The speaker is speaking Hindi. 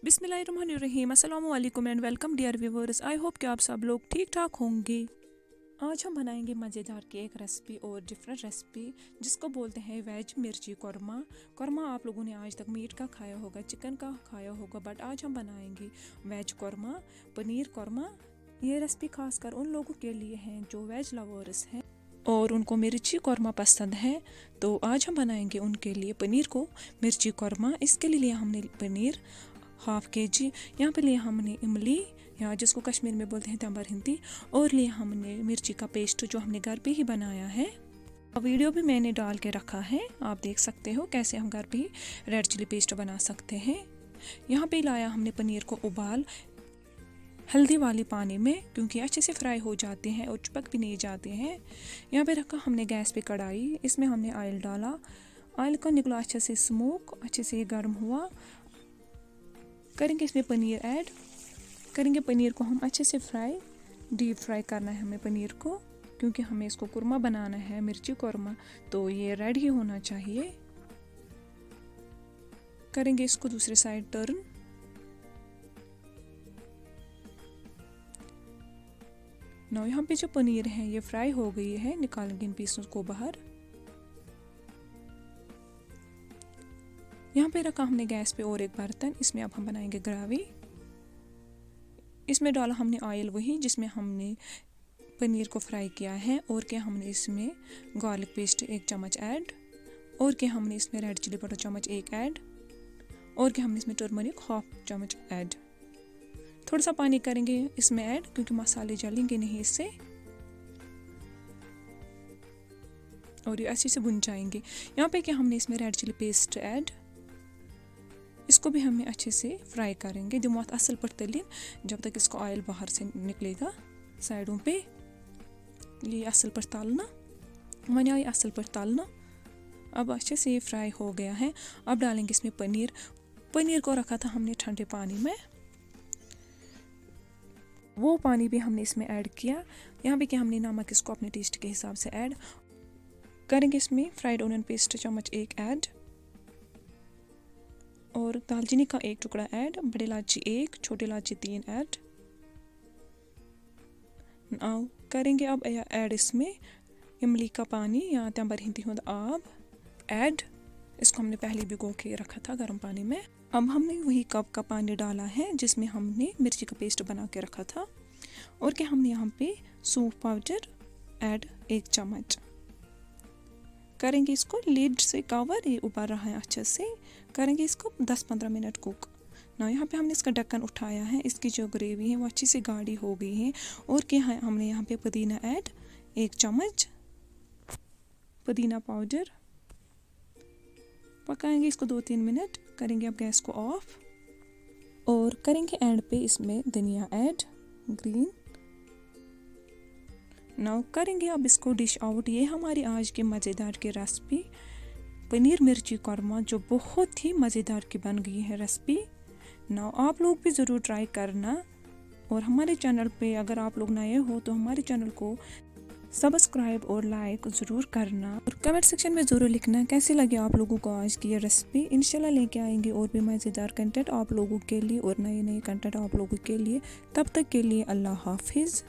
बिस्मिल्लाहिर्रहमानिर्रहीम, अस्सलामु अलैकुम and welcome dear viewers. I hope कि आप सब लोग ठीक ठाक होंगे। आज हम बनाएंगे मज़ेदार केक रेसिपी और डिफरेंट रेसिपी जिसको बोलते हैं वेज मिर्ची कौरमा। कौरमा आप लोगों ने आज तक मीट का खाया होगा, चिकन का खाया होगा, बट आज हम बनाएंगे वेज कौरमा, पनीर कौरमा। ये रेसिपी खासकर उन लोगों के लिए है जो वेज लवर्स हैं और उनको मिर्ची कौरमा पसंद है। तो आज हम बनाएंगे उनके लिए पनीर को मिर्ची कौरमा। इसके लिए हमने पनीर हाफ kg, यहाँ पे लिया हमने इमली या जिसको कश्मीर में बोलते हैं तंबर हिंदी, और लिया हमने मिर्ची का पेस्ट जो हमने घर पे ही बनाया है। वीडियो भी मैंने डाल के रखा है, आप देख सकते हो कैसे हम घर पे ही रेड चिली पेस्ट बना सकते हैं। यहाँ पे लाया हमने पनीर को उबाल हल्दी वाले पानी में, क्योंकि अच्छे से फ्राई हो जाते हैं और चिपक भी नहीं जाते हैं। यहाँ पे रखा हमने गैस पे कढ़ाई, इसमें हमने ऑयल डाला। ऑयल का निकला अच्छे से स्मोक, अच्छे से गर्म हुआ। करेंगे इसमें पनीर ऐड करेंगे। पनीर को हम अच्छे से डीप फ्राई करना है हमें पनीर को, क्योंकि हमें इसको कुरमा बनाना है, मिर्ची कुरमा, तो ये रेडी होना चाहिए। करेंगे इसको दूसरी साइड टर्न। ना यहाँ पे जो पनीर है ये फ्राई हो गई है, निकालेंगे इन पीसों को बाहर। यहाँ पे रखा हमने गैस पे और एक बर्तन, इसमें अब हम बनाएंगे ग्रेवी। इसमें डाला हमने ऑयल वही जिसमें हमने पनीर को फ्राई किया है, और क्या हमने इसमें गार्लिक पेस्ट 1 चम्मच ऐड, और क्या हमने इसमें रेड चिली पाउडर चम्मच 1 ऐड, और क्या हमने इसमें टर्मरिक हाफ चम्मच ऐड। थोड़ा सा पानी करेंगे इसमें ऐड, क्योंकि मसाले जलेंगे नहीं इससे, और ये अच्छे से भुन जाएंगे। यहाँ पे क्या हमने इसमें रेड चिली पेस्ट ऐड, इसको भी हमें अच्छे से फ्राई करेंगे दिमाग असल पर तलिन, जब तक इसको ऑयल बाहर से निकलेगा साइडों पे। ये असल पर तलना, वन आई असल पर तलना। अब अच्छे से ये फ्राई हो गया है। अब डालेंगे इसमें पनीर। पनीर को रखा था हमने ठंडे पानी में, वो पानी भी हमने इसमें ऐड किया। यहाँ पे क्या हमने नमक इसको अपने टेस्ट के हिसाब से ऐड करेंगे। इसमें फ्राइड ऑनियन पेस्ट चम्मच 1 ऐड, और दालचीनी का 1 टुकड़ा ऐड, बड़ी इलायची 1, छोटी इलायची 3 ऐड। करेंगे अब ऐड इसमें इमली का पानी या तंबर हिंदी होता आब ऐड। इसको हमने पहले भिगो के रखा था गर्म पानी में। अब हमने वही कप का पानी डाला है जिसमें हमने मिर्ची का पेस्ट बना के रखा था, और क्या हमने यहाँ पे सूप पाउडर ऐड 1 चम्मच। करेंगे इसको लीड से कवर, ये उबाल रहा है अच्छे से। करेंगे इसको 10-15 मिनट कुक ना। यहाँ पे हमने इसका ढक्कन उठाया है, इसकी जो ग्रेवी है वो अच्छी से गाढ़ी हो गई है। और क्या है हमने यहाँ पे पुदीना ऐड 1 चम्मच, पुदीना पाउडर। पकाएंगे इसको 2-3 मिनट। करेंगे अब गैस को ऑफ, और करेंगे एंड पे इसमें धनिया ऐड ग्रीन। नाउ करेंगे अब इसको डिश आउट। ये हमारी आज की मज़ेदार की रेसिपी पनीर मिर्ची कौरमा, जो बहुत ही मज़ेदार की बन गई है रेसिपी। नाउ आप लोग भी ज़रूर ट्राई करना, और हमारे चैनल पे अगर आप लोग नए हो तो हमारे चैनल को सब्सक्राइब और लाइक ज़रूर करना, और कमेंट सेक्शन में ज़रूर लिखना कैसी लगी आप लोगों को आज की ये रेसिपी। इंशाल्लाह लेके आएंगे और भी मज़ेदार कंटेंट आप लोगों के लिए, और नए नए कंटेंट आप लोगों के लिए। तब तक के लिए अल्लाह हाफिज़।